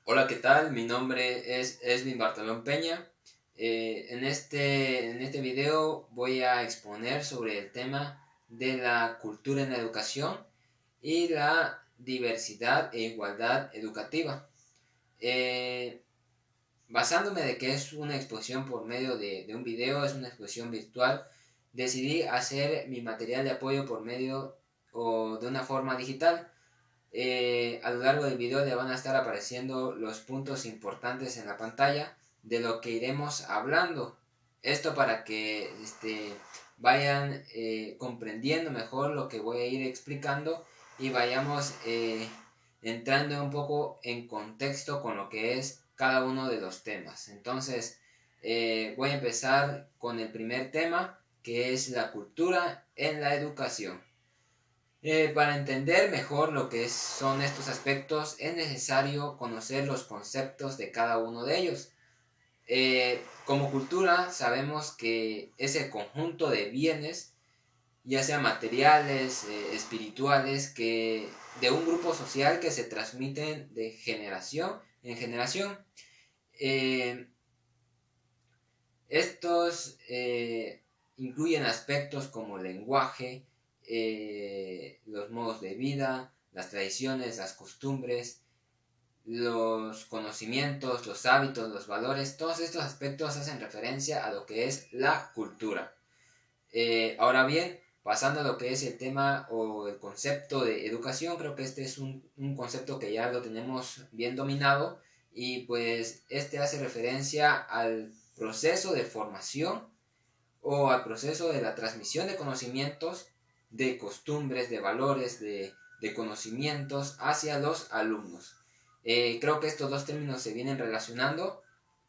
Hola, ¿qué tal? Mi nombre es Esvin Bartolón Peña. En este video voy a exponer sobre el tema de la cultura en la educación y la diversidad e igualdad educativa. Eh, Basándome de que es una exposición por medio de un video, es una exposición virtual, decidí hacer mi material de apoyo por medio o de una forma digital. A lo largo del video le van a estar apareciendo los puntos importantes en la pantalla de lo que iremos hablando. Esto para que vayan comprendiendo mejor lo que voy a ir explicando y vayamos entrando un poco en contexto con lo que es cada uno de los temas. Entonces, voy a empezar con el primer tema, que es la cultura en la educación. Para entender mejor lo que son estos aspectos es necesario conocer los conceptos de cada uno de ellos. Como cultura sabemos que es el conjunto de bienes, ya sea materiales, espirituales, que de un grupo social que se transmiten de generación en generación. Eh, estos incluyen aspectos como lenguaje, los modos de vida, las tradiciones, las costumbres, los conocimientos, los hábitos, los valores. Todos estos aspectos hacen referencia a lo que es la cultura. Ahora bien, pasando a lo que es el tema o el concepto de educación, creo que este es un concepto que ya lo tenemos bien dominado, y pues este hace referencia al proceso de formación o al proceso de la transmisión de conocimientos, de costumbres, de valores, de conocimientos hacia los alumnos. Creo que estos dos términos se vienen relacionando,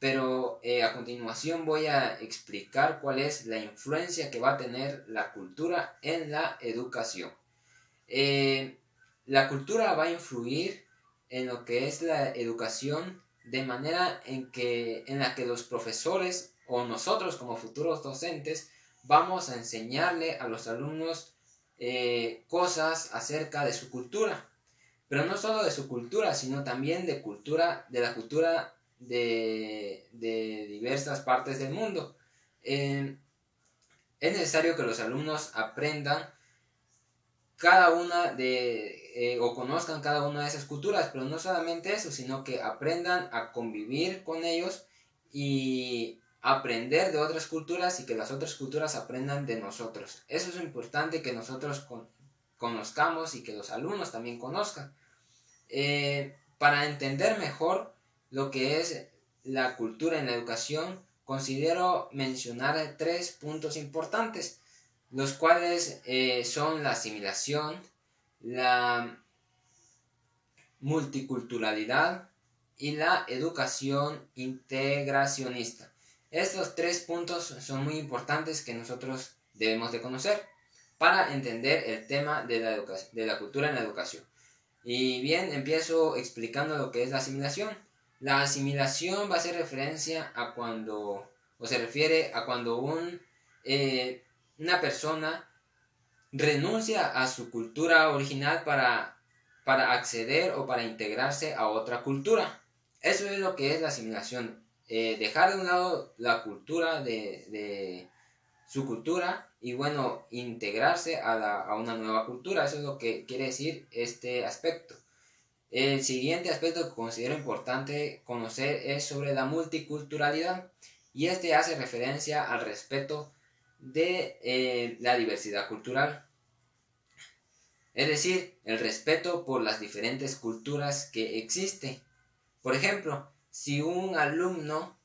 pero a continuación voy a explicar cuál es la influencia que va a tener la cultura en la educación. Eh, la cultura va a influir en lo que es la educación de manera en la que los profesores o nosotros como futuros docentes vamos a enseñarle a los alumnos cosas acerca de su cultura, pero no solo de su cultura, sino también de la cultura de diversas partes del mundo. Es necesario que los alumnos aprendan cada una o conozcan cada una de esas culturas, pero no solamente eso, sino que aprendan a convivir con ellos y aprender de otras culturas, y que las otras culturas aprendan de nosotros. Eso es importante, que nosotros conozcamos y que los alumnos también conozcan. Para entender mejor lo que es la cultura en la educación, considero mencionar tres puntos importantes, los cuales son la asimilación, la multiculturalidad y la educación integracionista. Estos tres puntos son muy importantes que nosotros debemos de conocer para entender el tema de la cultura en la educación. Y bien, empiezo explicando lo que es la asimilación. La asimilación va a hacer referencia a cuando, o se refiere a cuando una persona renuncia a su cultura original para acceder o para integrarse a otra cultura. Eso es lo que es la asimilación. Dejar de un lado la cultura de su cultura y bueno, integrarse a una nueva cultura. Eso es lo que quiere decir este aspecto. El siguiente aspecto que considero importante conocer es sobre la multiculturalidad, y este hace referencia al respeto de la diversidad cultural, es decir, el respeto por las diferentes culturas que existen. Por ejemplo, si un alumno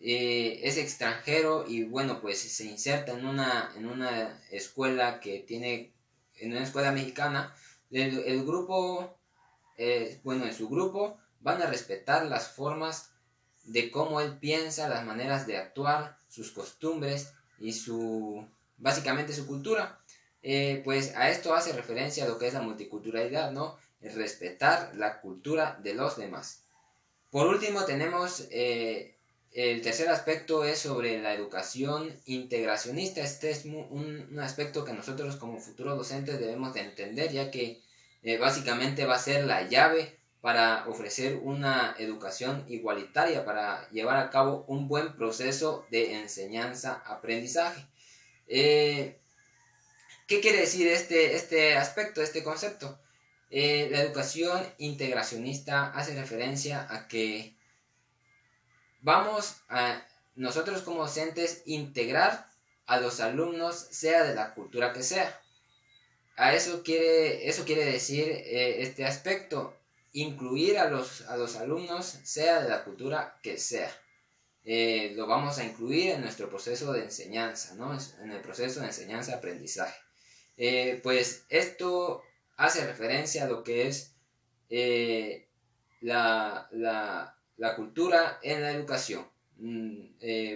es extranjero y bueno, pues se inserta en una escuela en una escuela mexicana, el grupo, en su grupo van a respetar las formas de cómo él piensa, las maneras de actuar, sus costumbres y básicamente su cultura. Pues a esto hace referencia a lo que es la multiculturalidad, ¿no? El respetar la cultura de los demás. Por último tenemos el tercer aspecto, es sobre la educación integracionista. Este es un aspecto que nosotros como futuros docentes debemos de entender, ya que básicamente va a ser la llave para ofrecer una educación igualitaria, para llevar a cabo un buen proceso de enseñanza-aprendizaje. ¿Qué quiere decir este aspecto, este concepto? La educación integracionista hace referencia a que vamos a nosotros como docentes integrar a los alumnos, sea de la cultura que sea. Eso quiere decir este aspecto, incluir a los alumnos, sea de la cultura que sea. Lo vamos a incluir en nuestro proceso de enseñanza, ¿no? En el proceso de enseñanza-aprendizaje. Pues esto hace referencia a lo que es la cultura en la educación.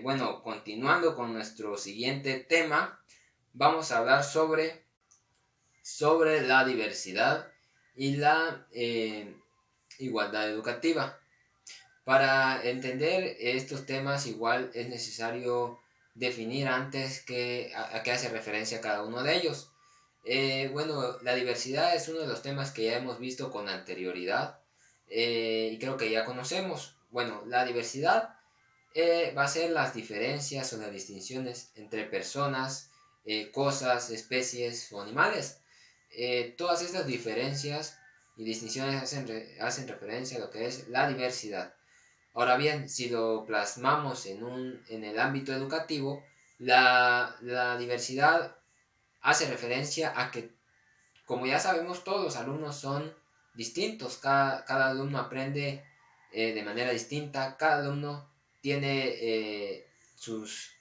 Bueno, continuando con nuestro siguiente tema, vamos a hablar sobre la diversidad y la igualdad educativa. Para entender estos temas igual es necesario definir antes a qué hace referencia cada uno de ellos. Bueno, la diversidad es uno de los temas que ya hemos visto con anterioridad y creo que ya conocemos. Bueno, la diversidad va a ser las diferencias o las distinciones entre personas, cosas, especies o animales. Todas estas diferencias y distinciones hacen referencia a lo que es la diversidad. Ahora bien, si lo plasmamos en el ámbito educativo, la diversidad hace referencia a que, como ya sabemos, todos los alumnos son distintos, cada alumno aprende de manera distinta, cada alumno tiene sus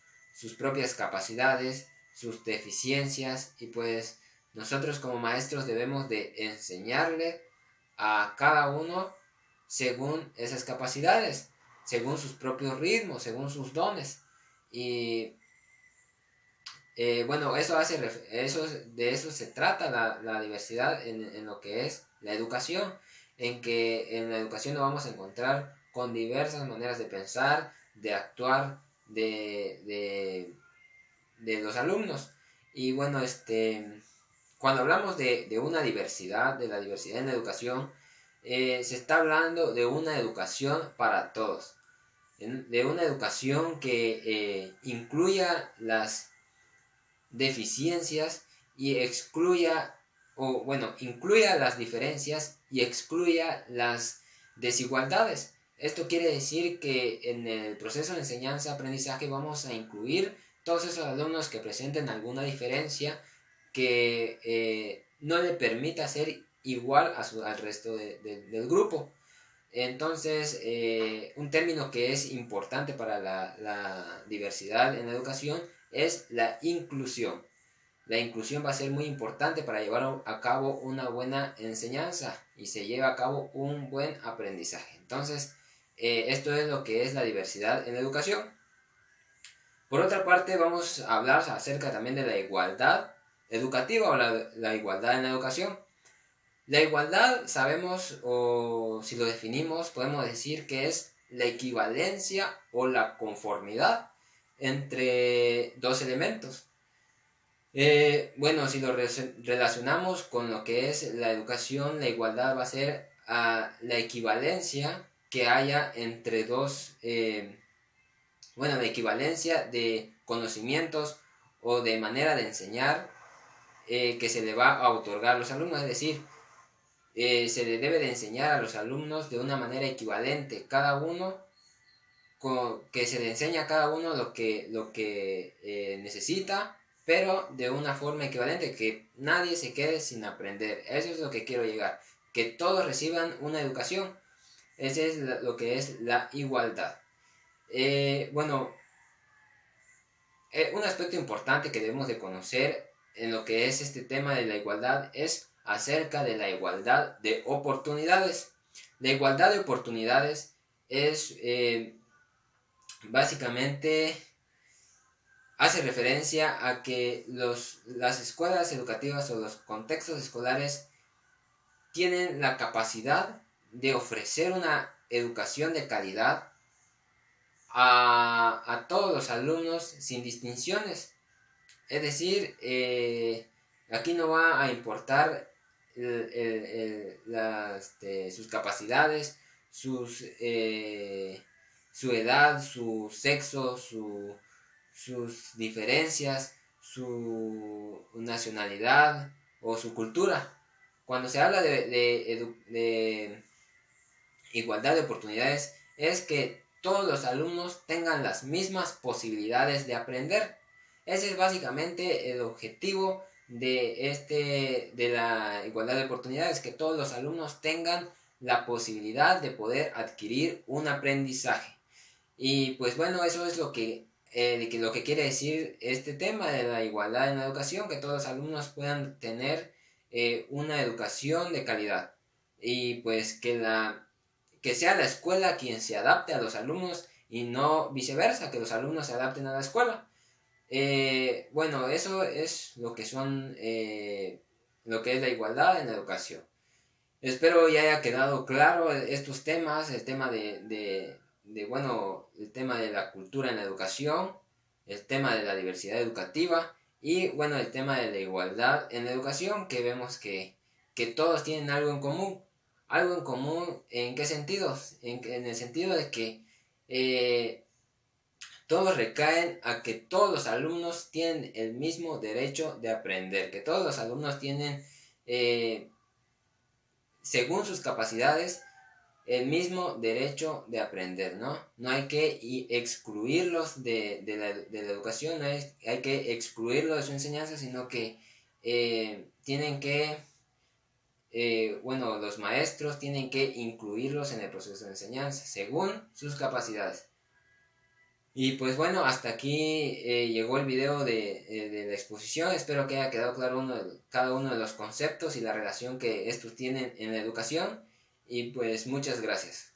propias capacidades, sus deficiencias, y pues nosotros como maestros debemos de enseñarle a cada uno según esas capacidades, según sus propios ritmos, según sus dones. Y bueno, de eso se trata la diversidad en lo que es la educación, en que en la educación nos vamos a encontrar con diversas maneras de pensar, de actuar de los alumnos. Y bueno, cuando hablamos de una diversidad, de la diversidad en la educación, se está hablando de una educación para todos, de una educación que incluya las deficiencias y incluya las diferencias y excluya las desigualdades. Esto quiere decir que en el proceso de enseñanza-aprendizaje vamos a incluir todos esos alumnos que presenten alguna diferencia que no le permita ser igual al resto del grupo. Entonces, un término que es importante para la diversidad en la educación es la inclusión. La inclusión va a ser muy importante para llevar a cabo una buena enseñanza y se lleva a cabo un buen aprendizaje. Entonces, esto es lo que es la diversidad en la educación. Por otra parte, vamos a hablar acerca también de la igualdad educativa o la igualdad en la educación. La igualdad, sabemos, o si lo definimos, podemos decir que es la equivalencia o la conformidad entre dos elementos. Bueno, si lo relacionamos con lo que es la educación, la igualdad va a ser la equivalencia que haya entre la equivalencia de conocimientos o de manera de enseñar que se le va a otorgar a los alumnos, es decir, se le debe de enseñar a los alumnos de una manera equivalente, cada uno, que se le enseña a cada uno lo que necesita, pero de una forma equivalente, que nadie se quede sin aprender. Eso es lo que quiero llegar, que todos reciban una educación. Ese es lo que es la igualdad. Un aspecto importante que debemos de conocer en lo que es este tema de la igualdad es acerca de la igualdad de oportunidades. La igualdad de oportunidades es básicamente hace referencia a que las escuelas educativas o los contextos escolares tienen la capacidad de ofrecer una educación de calidad a todos los alumnos sin distinciones. Es decir, aquí no va a importar sus capacidades, su edad, su sexo, sus diferencias, su nacionalidad o su cultura. Cuando se habla de igualdad de oportunidades, es que todos los alumnos tengan las mismas posibilidades de aprender. Ese es básicamente el objetivo de la igualdad de oportunidades, que todos los alumnos tengan la posibilidad de poder adquirir un aprendizaje. Y pues bueno, eso es lo que quiere decir este tema de la igualdad en la educación, que todos los alumnos puedan tener una educación de calidad. Y pues que sea la escuela quien se adapte a los alumnos y no viceversa, que los alumnos se adapten a la escuela. Bueno, eso es lo que lo que es la igualdad en la educación. Espero ya haya quedado claro estos temas, el tema el tema de la cultura en la educación, el tema de la diversidad educativa y bueno, el tema de la igualdad en la educación, que vemos que todos tienen algo en común. ¿Algo en común en qué sentidos? En el sentido de que todos recaen a que todos los alumnos tienen el mismo derecho de aprender, que todos los alumnos tienen, según sus capacidades, el mismo derecho de aprender, ¿no? No hay que excluirlos de la educación, no hay que excluirlos de su enseñanza, sino que tienen que, los maestros tienen que incluirlos en el proceso de enseñanza, según sus capacidades. Y pues bueno, hasta aquí llegó el video de la exposición. Espero que haya quedado claro cada uno de los conceptos y la relación que estos tienen en la educación. Y pues muchas gracias.